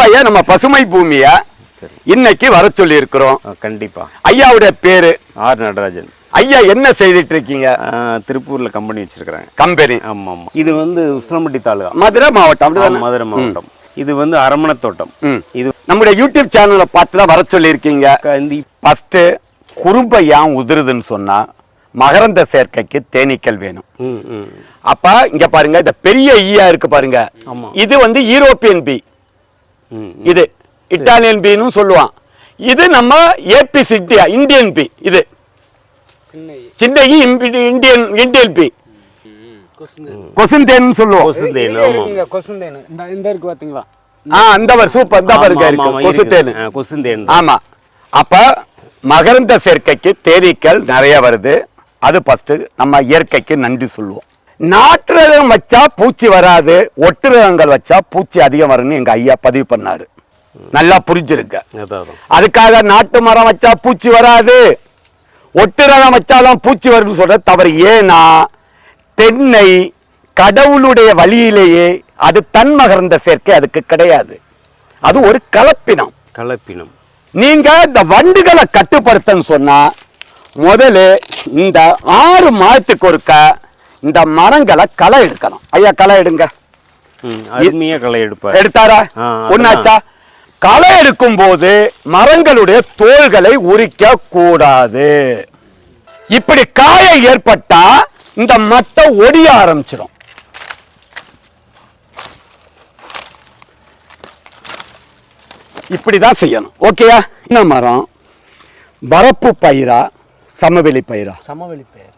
ஐயா நம்ம பசுமை பூமிய இன்னைக்கு வர சொல்லி இருக்கிறோம். கண்டிப்பா. ஐயாவுடைய பேரு ஆர் நடராஜன். ஐயா என்ன செய்துட்டு இருக்கீங்க? திருப்பூர்ல கம்பெனி வச்சிருக்கிறேன். கம்பெனி? ஆமா ஆமா. இது உசிலம்பட்டி தாலுகா, மதுரை மாவட்டம். மதுரை மாவட்டம். இது அரமண தோட்டம். இது நம்முடைய யூடியூப் சேனலை பார்த்து தான் வர சொல்லி இருக்கீங்க. ஃபர்ஸ்ட் குறும்பை ஏன் உதிருதுன்னு சொன்னா மகரந்த சேர்க்கைக்கு தேனீக்கள் வேணும். அப்ப இங்க பாருங்க, இந்த பெரிய ஈயா இருக்கு பாருங்க, இது யூரோப்பியன் பி, இது இட்டாலியன் பீன்னு சொல்லுவான். இது நம்ம ஏபி சிட்டியா இந்தியன் பி. இது சின்ன இந்தியன் பி, கொசுந்தேன் சொல்லுவோம். சூப்பர். ஆமா. அப்ப மகரந்த சேர்க்கைக்கு தேனீக்கள் நிறைய வருது. அது ஃபர்ஸ்ட் நம்ம இயற்கைக்கு நன்றி சொல்லுவோம். நாட்டு ரகம் வச்சா பூச்சி வராது, ஒட்டு ரகங்கள் வச்சா பூச்சி அதிகம் வரும்னு எங்க ஐயா பதிவு பண்ணாரு. நல்லா புரிஞ்சிருக்க. அதுக்காக நாட்டு மரம் வச்சா பூச்சி வராது, ஒட்டு ரகம் வச்சாலும் பூச்சி வரும்னு சொல்ற தவறு. ஏன்னா தென்னை கடவுளுடைய வழியிலேயே அது தன் மகரந்த சேர்க்கை அதுக்கு கிடையாது. அது ஒரு கலப்பினம். நீங்க இந்த வண்டுகளை கட்டுப்படுத்தன்னு சொன்னா முதல்ல இந்த 6 மாதத்துக்கு ஒருக்க இந்த மரங்களை களை எடுக்கணும். ஐயா களை எடுங்க. எடுத்தாரா? ஒன்னாச்சா? களை எடுக்கும் போது மரங்களுடைய தோள்களை உரிக்க கூடாது. இப்படி காயம் ஏற்பட்டா இந்த மட்டை ஒடிய ஆரம்பிச்சிடும். இப்படிதான் செய்யணும். ஓகேயா? இந்த மரம் வரப்பு பயிரா சமவெளி பயிரா? சமவெளி பயிர்.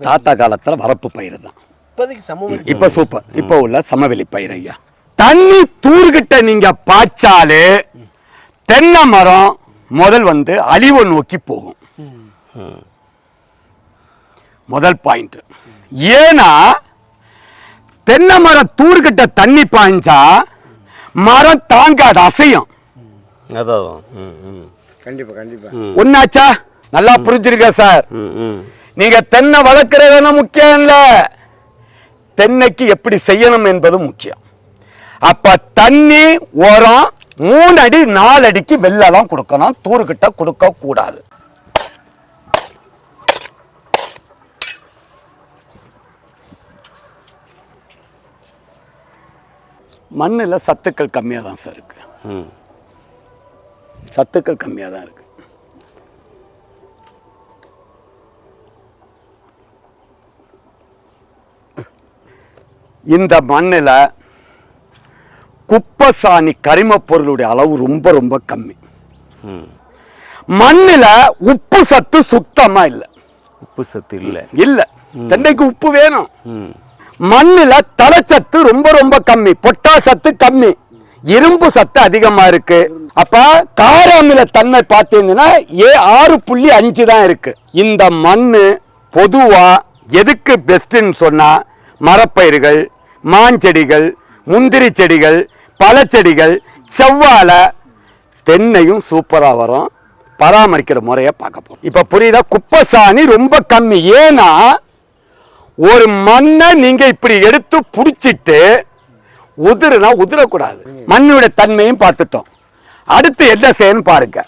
தாத்தா காலத்துல வரப்பு பயிர் தான். இப்ப சூப்பர். இப்ப உள்ள சமவெளி பயிர். ஐயா தண்ணி தூர்கிட்ட நீங்க பாய்ச்சாலே தென்னை மரம் முதல் அழிவு நோக்கி போகும். முதல் பாயிண்ட். ஏன்னா தென்னை மரம் தூர்கிட்ட தண்ணி பாய்ஞ்சா மரம் தாங்காது, அசையும். ஒன்னாச்சா? நல்லா புரிஞ்சிருக்க சார். நீங்க தென்னை வளர்க்கறது முக்கியம் இல்ல, தென்னைக்கு எப்படி செய்யணும் என்பது முக்கியம். அப்ப தண்ணி உரம் 3 அடி 4 அடிக்கு வெள்ளலாம் கொடுக்கணும், தூர்கிட்ட கொடுக்க கூடாது. மண்ணில் சத்துக்கள் கம்மியாக தான் சார் இருக்கு. சத்துக்கள் கம்மியாக தான் இருக்கு. இந்த மண்ணில் குப்பசாணி கரிம பொருளுடைய அளவு ரொம்ப ரொம்ப கம்மி. மண்ணில் உப்பு சத்து சுத்தமா இல்லை. உப்பு சத்து இல்லை. இல்ல, தென்னைக்கு உப்பு வேணும். மண்ணில் தழைச்சத்து ரொம்ப ரொம்ப கம்மி, பொட்டாஸ் சத்து கம்மி, இரும்பு சத்து அதிகமா இருக்கு. அப்ப காராமில தன்மை பார்த்தீங்கன்னா 6.5 தான் இருக்கு. இந்த மண்ணு பொதுவா எதுக்கு பெஸ்ட்னு சொன்னா மரப்பயிர்கள், மாஞ்செடிகள், முந்திரி செடிகள், பழச்செடிகள், செவ்வாழை, தென்னையும் சூப்பரா வரும். பராமரிக்கிற முறையை பார்க்க போறோம். இப்ப புரியுதா? குப்பசாணி ரொம்ப கம்மி. ஏன்னா ஒரு மண்ணை நீங்க இப்படி எடுத்து புடிச்சிட்டு உதிருனா உதிரக்கூடாது. மண்ணுடைய தன்மையும் பார்த்துட்டோம். அடுத்து என்ன செய்யணும் பாருங்க.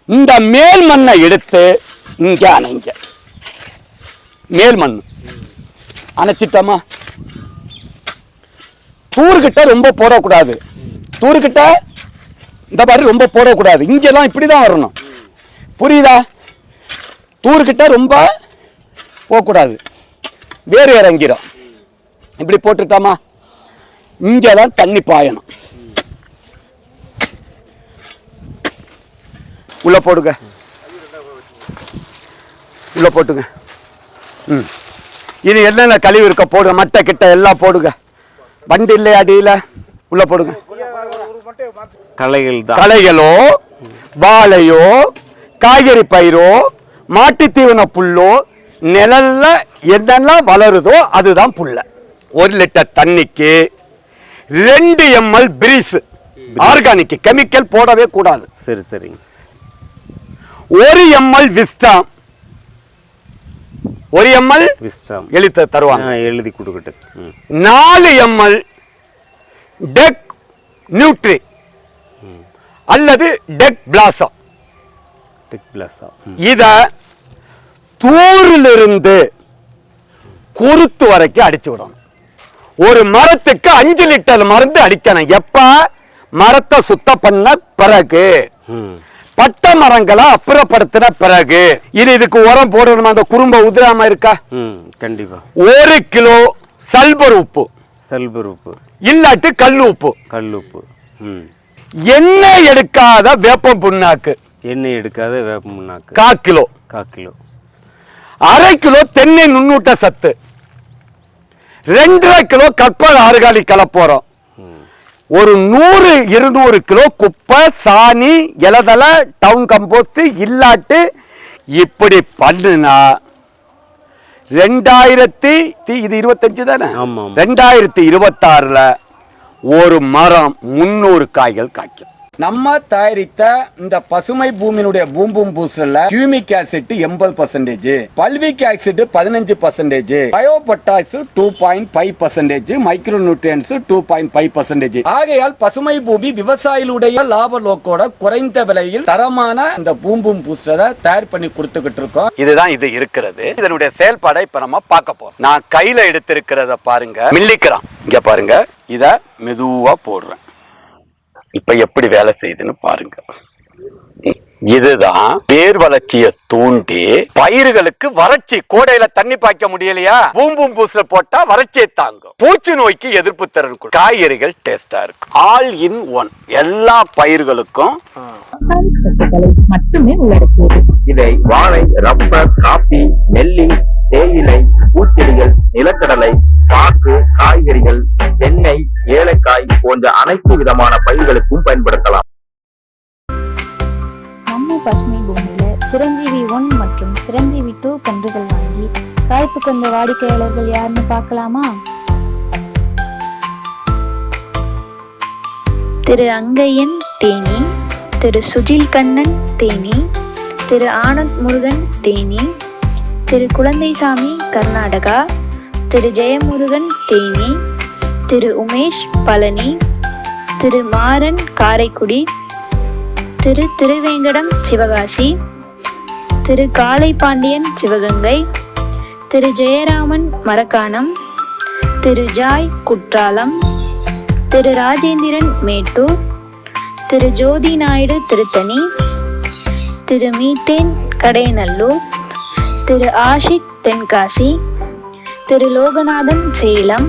இந்த மேல் மண்ணை எடுத்து இங்க அணைங்க. மேல் மண் அணைச்சிட்டோமா? தூர்கிட்ட ரொம்ப போடக்கூடாது. தூர்கிட்ட இந்த மாதிரி ரொம்ப போடக்கூடாது. இங்கெல்லாம் இப்படிதான் வரணும். புரியுதா? தூர்கிட்ட ரொம்ப போகக்கூடாது, வேறு இறங்கிடும். இப்படி போட்டுட்டாமா? இங்கதான் தண்ணி பாயணும். உள்ள போடுங்க, உள்ள போட்டுங்க. இனி என்னென்ன கழிவு இருக்க போடுங்க, மட்டை கிட்ட எல்லாம் போடுங்க. வண்டி இல்லையா அடியில? உள்ள போடுங்க. களைகளோ, வாழையோ, காய்கறி பயிரோ, மாட்டு தீவன புல்லோ, நிழல்ல என்னெல்லாம் வளருதோ அதுதான் புல்ல. 1 லிட்டர் தண்ணிக்கு 2 ml பிரீஸ் ஆர்கானிக், கெமிக்கல் போடவே கூடாது. சரி சரி. 1 ml விஸ்டம், 1 ml விஸ்டம் எழுதி தருவாங்க, எழுதி கொடுக்கட்டு. 4 ml டெக் நியூட்ரி அல்லது டெக் பிளாசம். இத தூரிலிருந்து குருத்து வரைக்கும் அடிச்சு விடணும். ஒரு மரத்துக்கு 5 லிட்டர் மருந்து அடிக்கணும். எப்ப மரத்தை சுத்தம் பண்ண பிறகு, பட்ட மரங்களை அப்புறப்படுத்தின பிறகு. இதுக்கு உரம் போடணுமா? அந்த குறும்ப உதிராம இருக்கா? கண்டிப்பா. 1 கிலோ சல்பர் உப்பு இல்லாட்டி கல் உப்பு. எண்ணெய் எடுக்காத வேப்பம் புண்ணாக்கு 1/4 கிலோ. 1/2 கிலோ தென்னை நுண்ணூட்ட சத்து. 2.5 கிலோ கற்பக ஆறுகாலி கலப்போறோம். ஒரு 100-200 கிலோ குப்பை, சாணி, இலதலை, டவுன் கம்போஸ்ட் இல்லாட்டு இப்படி பண்ணுனா 2025 தானே, 2026ல ஒரு மரம் 300 காய்கள் காய்க்கும். நம்ம தயாரித்த இந்த பசுமை பூமியினுடைய பூம்பும் பூஸ்டர்ல humic acid 80%, fulvic acid 15%, biopotash 2.5%, micro nutrients 2.5%. ஆகையால் பசுமை பூமி விவசாயிகளுடைய லாப நோக்கோட குறைந்த விலையில் தரமான இந்த பூம்பும் பூஸ்டரை தயார் பண்ணி கொடுத்துக்கிட்டு இருக்கோம். இதுதான் இது இருக்கிறது. இதனுடைய செயல்பாடை இப்ப நம்ம பார்க்க போறோம். நான் கையில எடுத்திருக்கிறத பாருங்க, மில்லிகிராம். இங்க பாருங்க, இத மெதுவா போடுறேன். இப்ப எப்படி வேலை செய்யுதுன்னு பாருங்க. இதுதான் வேர் வளர்ச்சியை தூண்டி பயிர்களுக்கு வறட்சி, கோடையில தண்ணி பாய்க்க முடியலையா, பூம்பும் பூஸ்டர் போட்டா வறட்சியை தாங்கும், பூச்சி நோய்க்கு எதிர்ப்பு திறன், காய்கறிகள் டேஸ்டா இருக்கும். ஆல் இன் ஒன், எல்லா பயிர்களுக்கும் மட்டுமே உள்ளடக்கியது. இதை வாழை, ரப்பர், காபி, நெல்லி, தேயிலை, பூச்செடிகள், நிலக்கடலை, பாக்கு, காய்கறிகள், எண்ணெய், ஏலக்காய் போன்ற அனைத்து விதமான பயிர்களுக்கும் பயன்படுத்தலாம். நம்ம பசுமை பூமியில சிரஞ்சீவி 1 மற்றும் சிரஞ்சீவி 2 கன்றுகள் வாங்கி காய்ப்பு கொண்ட வாடிக்கையாளர்கள் யாருன்னு பார்க்கலாமா? திரு அங்கையன் தேனி, திரு சுஜில் கண்ணன் தேனி, திரு ஆனந்த் முருகன் தேனி, திரு குழந்தைசாமி கர்நாடகா, திரு ஜெயமுருகன் தேனி, திரு உமேஷ் பழனி, திரு மாறன் காரைக்குடி, திரு திருவேங்கடம் சிவகாசி, திரு காளைபாண்டியன் சிவகங்கை, திரு ஜெயராமன் மரக்காணம், திரு ஜாய் குற்றாலம், திரு ராஜேந்திரன் மேட்டூர், திரு ஜோதி நாயுடு திருத்தணி, திரு மீத்தேன் கடையநல்லூர், திரு ஆஷிக் தென்காசி, திரு லோகநாதன் சேலம்,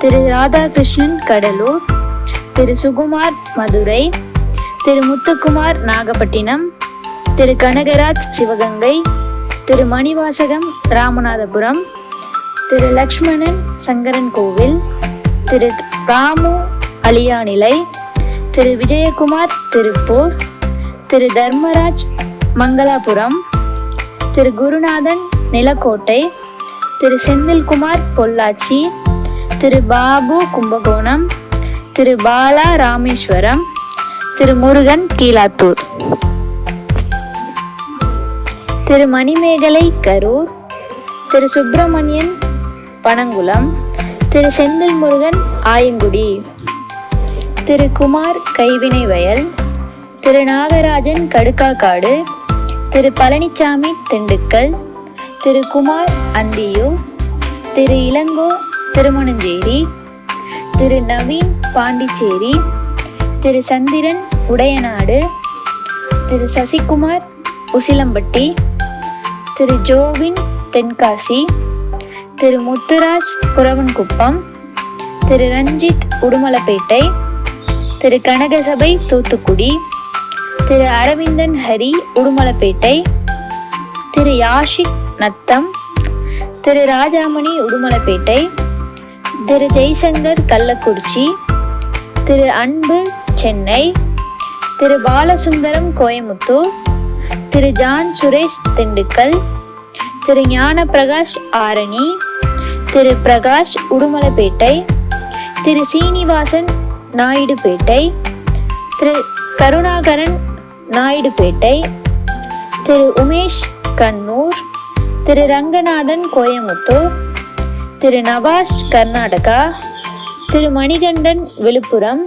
திரு ராதாகிருஷ்ணன் கடலூர், திரு சுகுமார் மதுரை, திரு முத்துக்குமார் நாகப்பட்டினம், திரு கனகராஜ் சிவகங்கை, திரு மணிவாசகம் ராமநாதபுரம், திரு லக்ஷ்மணன் சங்கரன் கோவில், திரு ராமு அலியாநிலை, திரு விஜயகுமார் திருப்பூர், திரு தர்மராஜ் மங்களாபுரம், திரு குருநாதன் நிலக்கோட்டை, திரு செந்தில்குமார் பொள்ளாச்சி, திரு பாபு கும்பகோணம், திரு பாலா ராமேஸ்வரம், திரு முருகன் கீழாத்தூர், திரு மணிமேகலை கரூர், திரு சுப்பிரமணியன் பனங்குளம், திரு செந்தில் முருகன் ஆயங்குடி, திரு குமார் கைவினை வயல், திரு நாகராஜன் கடுக்காக்காடு, திரு பழனிசாமி திண்டுக்கல், திரு குமார் அந்தியூர், திரு இளங்கோ திருமணஞ்சேரி, திரு நவீன் பாண்டிச்சேரி, திரு சந்திரன் உடையநாடு, திரு சசிகுமார் உசிலம்பட்டி, திரு ஜோவின் தென்காசி, திரு முத்துராஜ் குரவன்குப்பம், திரு ரஞ்சித் உடுமலப்பேட்டை, திரு கனகசபை தூத்துக்குடி, திரு அரவிந்தன் ஹரி உடுமலப்பேட்டை, திரு யாஷிக் நத்தம், திரு ராஜாமணி உடுமலப்பேட்டை, திரு ஜெய்சங்கர் கள்ளக்குறிச்சி, திரு அன்பு சென்னை, திரு பாலசுந்தரம் கோயமுத்தூர், திரு ஜான் சுரேஷ் திண்டுக்கல், திரு ஞான பிரகாஷ் ஆரணி, திரு பிரகாஷ் உடுமலப்பேட்டை, திரு சீனிவாசன் நாயுடுபேட்டை, திரு கருணாகரன் நாயுடுபேட்டை, திரு உமேஷ் கண்ணூர், திரு ரங்கநாதன் கோயமுத்தூர், திரு நவாஸ் கர்நாடகா, திரு மணிகண்டன் விழுப்புரம்,